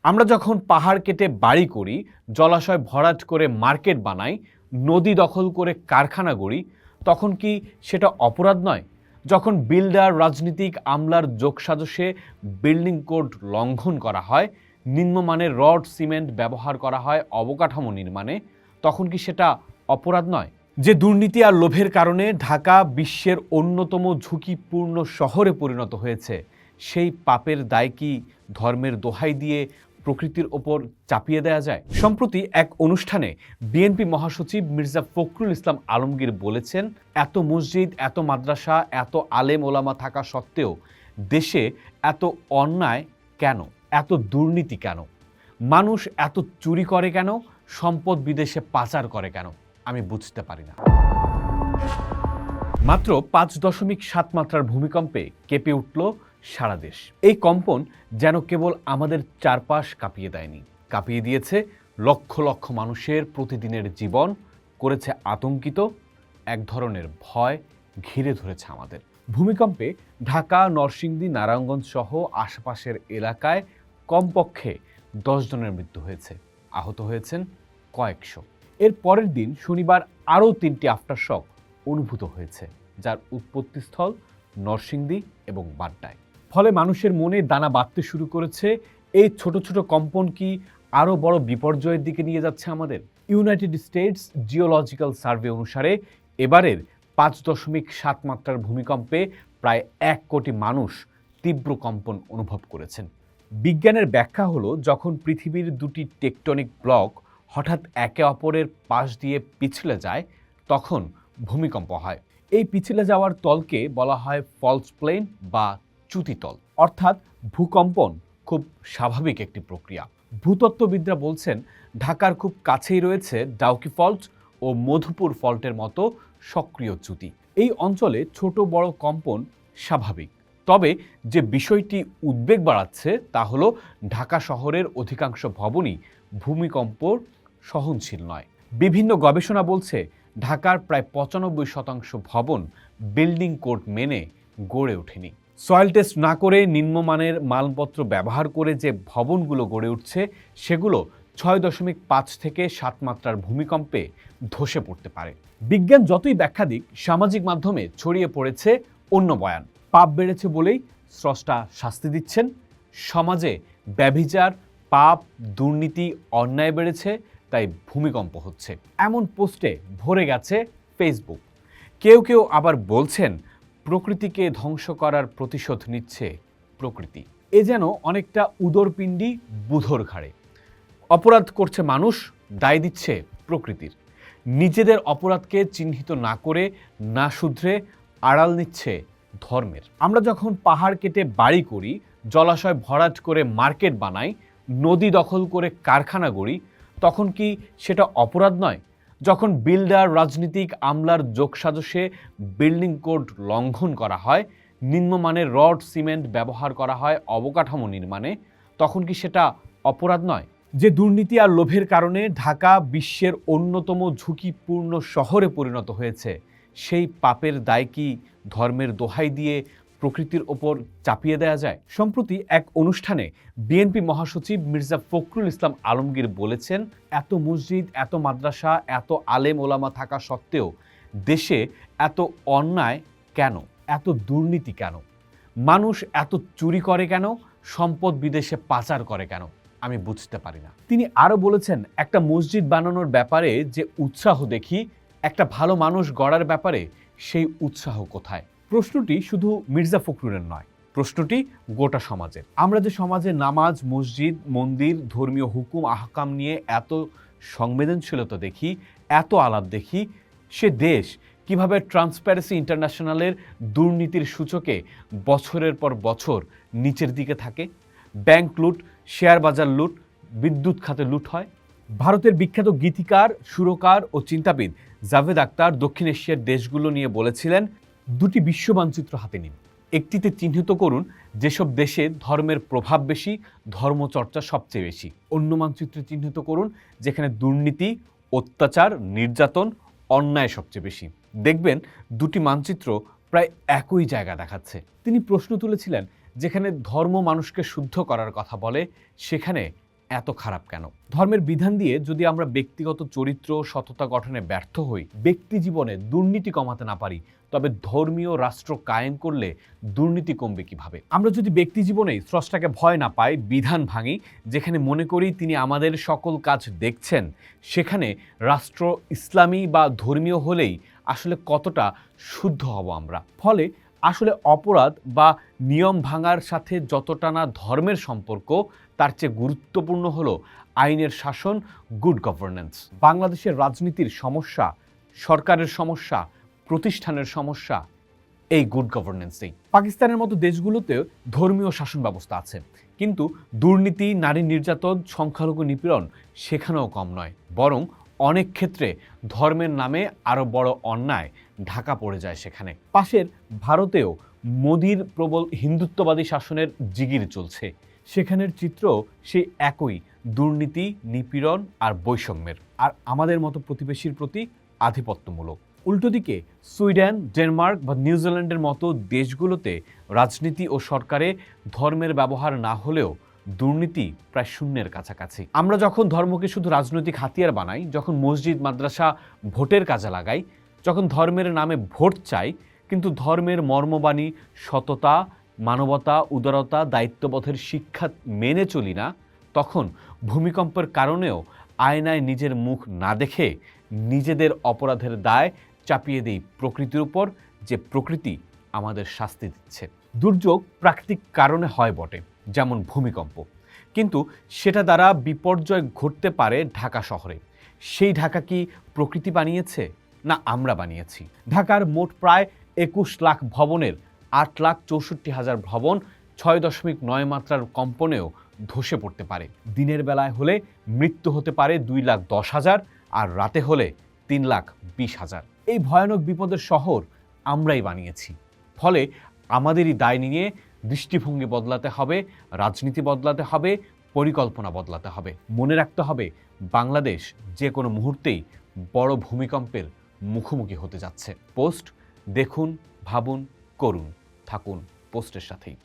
আমরা যখন পাহাড় কেটে বাড়ি করি, জলাশয় ভরাট করে মার্কেট বানাই, নদী দখল করে কারখানা গড়ি, তখন কি সেটা অপরাধ নয়? যখন বিল্ডার, রাজনীতিক আমলার যোগসাজশে বিল্ডিং কোড লঙ্ঘন করা হয়, নিম্নমানের রড সিমেন্ট ব্যবহার করা হয় অবকাঠামো নির্মাণে, তখন কি সেটা অপরাধ নয়? যে দুর্নীতি আর লোভের কারণে ঢাকা বিশ্বের অন্যতম ঝুঁকিপূর্ণ শহরে পরিণত হয়েছে, সেই পাপের দায় কি ধর্মের দোহাই দিয়ে প্রকৃতির ওপর চাপিয়ে দেয়া যায়? সম্প্রতি এক অনুষ্ঠানে বিএনপি মহাসচিব মির্জা ফখরুল ইসলাম আলমগীর বলেছেন, এত মসজিদ, এত মাদ্রাসা, এত আলেম ওলামা থাকা সত্ত্বেও দেশে এত অন্যায় কেন, এত দুর্নীতি কেন, মানুষ এত চুরি করে কেন, সম্পদ বিদেশে পাচার করে কেন? আমি বুঝতে পারি না। মাত্র 5.7 মাত্রার ভূমিকম্পে কেঁপে উঠল সারা দেশ। এই কম্পন যেন কেবল আমাদের চারপাশ কাঁপিয়ে দেয়নি, কাঁপিয়ে দিয়েছে লক্ষ লক্ষ মানুষের প্রতিদিনের জীবন, করেছে আতঙ্কিত, এক ধরনের ভয় ঘিরে ধরেছে আমাদের। ভূমিকম্পে ঢাকা, নরসিংদী, নারায়ণগঞ্জ সহ আশপাশের এলাকায় কমপক্ষে 10 জনের মৃত্যু হয়েছে, আহত হয়েছেন কয়েকশো। এর পরের দিন শনিবার আরও 3টি আফটারশক অনুভূত হয়েছে, যার উৎপত্তিস্থল নরসিংদী এবং বাড্ডায়। ফলে মানুষের মনে দানা বাঁধতে শুরু করেছে, এই ছোট ছোট কম্পন কি আরও বড় বিপর্যয়ের দিকে নিয়ে যাচ্ছে আমাদের? ইউনাইটেড স্টেটস জিওলজিক্যাল সার্ভে অনুসারে এবারের 5.7 মাত্রার ভূমিকম্পে প্রায় 1 কোটি মানুষ তীব্র কম্পন অনুভব করেছেন। বিজ্ঞানের ব্যাখ্যা হলো, যখন পৃথিবীর দুটি টেকটনিক ব্লক হঠাৎ একে অপরের পাশ দিয়ে পিছলে যায়, তখন ভূমিকম্প হয়। এই পিছলে যাওয়ার তলকে বলা হয় ফল্ট প্লেন বা চ্যুতিতল, অর্থাৎ ভূকম্পন খুব স্বাভাবিক একটি প্রক্রিয়া। ভূতত্ত্ববিদরা বলছেন, ঢাকার খুব কাছেই রয়েছে ডাউকি ফল্ট ও মধুপুর ফল্টের মতো সক্রিয় চ্যুতি। এই অঞ্চলে ছোট বড় কম্পন স্বাভাবিক। তবে যে বিষয়টি উদ্বেগ বাড়াচ্ছে তা হলো, ঢাকা শহরের অধিকাংশ ভবনই ভূমিকম্পর সহনশীল নয়। বিভিন্ন গবেষণা বলছে, ঢাকার প্রায় 95% ভবন বিল্ডিং কোড মেনে গড়ে ওঠেনি। সয়েল টেস্ট না করে নিম্নমানের মালপত্র ব্যবহার করে যে ভবনগুলো গড়ে উঠছে, সেগুলো 6.5 থেকে 7 মাত্রার ভূমিকম্পে ধসে পড়তে পারে। বিজ্ঞান যতই ব্যাখ্যা দিক, সামাজিক মাধ্যমে ছড়িয়ে পড়েছে অন্য বয়ান। পাপ বেড়েছে বলেই স্রষ্টা শাস্তি দিচ্ছেন, সমাজে ব্যভিচার, পাপ, দুর্নীতি, অন্যায় বেড়েছে, তাই ভূমিকম্প হচ্ছে, এমন পোস্টে ভরে গেছে ফেসবুক। কেউ কেউ আবার বলছেন, প্রকৃতিকে ধ্বংস করার প্রতিশোধ নিচ্ছে প্রকৃতি। এ যেন অনেকটা উদরপিণ্ডি বুধর ঘাড়ে। অপরাধ করছে মানুষ, দায় দিচ্ছে প্রকৃতির। নিজেদের অপরাধকে চিহ্নিত না করে, না শুধরে আড়াল নিচ্ছে ধর্মের। আমরা যখন পাহাড় কেটে বাড়ি করি, জলাশয় ভরাট করে মার্কেট বানাই, নদী দখল করে কারখানা গড়ি, তখন কি সেটা অপরাধ নয়? যখন বিল্ডার, রাজনীতিক আমলার যোগসাজশে বিল্ডিং কোড লঙ্ঘন করা হয়, নিম্নমানের রড সিমেন্ট ব্যবহার করা হয় অবকাঠামো নির্মাণে, তখন কি সেটা অপরাধ নয়? যে দুর্নীতি আর লোভের কারণে ঢাকা বিশ্বের অন্যতম ঝুঁকিপূর্ণ শহরে পরিণত হয়েছে, সেই পাপের দায় কি ধর্মের দোহাই দিয়ে প্রকৃতির ওপর চাপিয়ে দেয়া যায়? সম্প্রতি এক অনুষ্ঠানে বিএনপি মহাসচিব মির্জা ফখরুল ইসলাম আলমগীর বলেছেন, এত মসজিদ, এত মাদ্রাসা, এত আলেম ওলামা থাকা সত্ত্বেও দেশে এত অন্যায় কেন, এত দুর্নীতি কেন, মানুষ এত চুরি করে কেন, সম্পদ বিদেশে পাচার করে কেন? আমি বুঝতে পারি না। তিনি আরও বলেছেন, একটা মসজিদ বানানোর ব্যাপারে যে উৎসাহ দেখি, একটা ভালো মানুষ গড়ার ব্যাপারে সেই উৎসাহ কোথায়? প্রশ্নটি শুধু মির্জা ফখরুলের নয়, প্রশ্নটি গোটা সমাজের। আমরা যে সমাজে নামাজ, মসজিদ, মন্দির, ধর্মীয় হুকুম আহকাম নিয়ে এত সংবেদনশীলতা দেখি, এত আলাপ দেখি, সে দেশ কিভাবে ট্রান্সপারেন্সি ইন্টারন্যাশনালের দুর্নীতির সূচকে বছরের পর বছর নিচের দিকে থাকে? ব্যাংক লুট, শেয়ার বাজার লুট, বিদ্যুৎ খাতে লুট হয়। ভারতের বিখ্যাত গীতিকার, সুরকার ও চিন্তাবিদ জাভেদ আখতার দক্ষিণ এশিয়ার দেশগুলো নিয়ে বলেছিলেন, দুটি বিশ্ব মানচিত্র হাতে নিন, একটিতে চিহ্নিত করুন যেসব দেশে ধর্মের প্রভাব বেশি, ধর্মচর্চা সবচেয়ে বেশি। অন্য মানচিত্রে চিহ্নিত করুন যেখানে দুর্নীতি, অত্যাচার, নির্যাতন, অন্যায় সবচেয়ে বেশি। দেখবেন দুটি মানচিত্র প্রায় একই জায়গা দেখাচ্ছে। তিনি প্রশ্ন তুলেছিলেন, যেখানে ধর্ম মানুষকে শুদ্ধ করার কথা বলে, সেখানে এত খারাপ কেন? ধর্মের বিধান দিয়ে যদি আমরা ব্যক্তিগত চরিত্র সততা গঠনে ব্যর্থ হই, ব্যক্তি জীবনে দুর্নীতি কমাতে না পারি, তবে ধর্মীয় রাষ্ট্র কায়েম করলে দুর্নীতি কমবে কিভাবে? আমরা যদি ব্যক্তি জীবনে স্রষ্টাকে ভয় না পাই, বিধান ভাঙি, যেখানে মনে করি তিনি আমাদের সকল কাজ দেখছেন, সেখানে রাষ্ট্র ইসলামী বা ধর্মীয় হলেই আসলে কতটা শুদ্ধ হব আমরা? ফলে আসলে অপরাধ বা নিয়ম ভাঙার সাথে যতটা না ধর্মের সম্পর্ক, তার চেয়ে গুরুত্বপূর্ণ হলো আইনের শাসন, গুড গভর্নেন্স। বাংলাদেশের রাজনীতির সমস্যা, সরকারের সমস্যা, প্রতিষ্ঠানের সমস্যা এই গুড গভর্নেন্সেই। পাকিস্তানের মতো দেশগুলোতেও ধর্মীয় শাসন ব্যবস্থা আছে, কিন্তু দুর্নীতি, নারী নির্যাতন, সংখ্যালঘু নিপীড়ন সেখানেও কম নয়। বরং অনেক ক্ষেত্রে ধর্মের নামে আরও বড় অন্যায় ঢাকা পড়ে যায় সেখানে। পাশের ভারতেও মোদির প্রবল হিন্দুত্ববাদী শাসনের জিগির চলছে। সেখানের চিত্র সেই একই, দুর্নীতি, নিপীড়ন আর বৈষম্যের। আর আমাদের মতো প্রতিবেশীর প্রতি আধিপত্যমূলক। উল্টো দিকে সুইডেন, ডেনমার্ক বা নিউজিল্যান্ডের মতো দেশগুলোতে রাজনীতি ও সরকারে ধর্মের ব্যবহার না হলেও দুর্নীতি প্রায় শূন্যের কাছাকাছি। আমরা যখন ধর্মকে শুধু রাজনৈতিক হাতিয়ার বানাই, যখন মসজিদ, মাদ্রাসা ভোটের কাজে লাগাই, যখন ধর্মের নামে ভোট চাই, কিন্তু ধর্মের মর্মবাণী, সততা, মানবতা, উদারতা, দায়িত্ববোধের শিক্ষা মেনে চলি না, তখন ভূমিকম্পের কারণেও আয়নায় নিজের মুখ না দেখে নিজেদের অপরাধের দায় চাপিয়ে দেই প্রকৃতির উপর, যে প্রকৃতি আমাদের শাস্তি দিচ্ছে। দুর্যোগ প্রাকৃতিক কারণে হয় বটে, যেমন ভূমিকম্প, কিন্তু সেটা দ্বারা বিপর্যয় ঘটতে পারে ঢাকা শহরে। সেই ঢাকা কি প্রকৃতি বানিয়েছে, না আমরা বানিয়েছি? ঢাকার মোট প্রায় 21 লাখ ভবনের 8,64,000 ভবন 6.9 মাত্রার কম্পনেও ধসে পড়তে পারে। দিনের বেলায় হলে মৃত্যু হতে পারে 2,10,000, আর রাতে হলে 3,20,000। এই ভয়ানক বিপদের শহর আমরাই বানিয়েছি। ফলে আমাদেরই দায় নিয়ে দৃষ্টিভঙ্গি বদলাতে হবে, রাজনীতি বদলাতে হবে, পরিকল্পনা বদলাতে হবে। মনে রাখতে হবে, বাংলাদেশ যে কোনো মুহূর্তেই বড় ভূমিকম্পের মুখোমুখি হতে যাচ্ছে। পোস্ট দেখুন, ভাবুন, করুন, থাকুন পোস্টের সাথেই।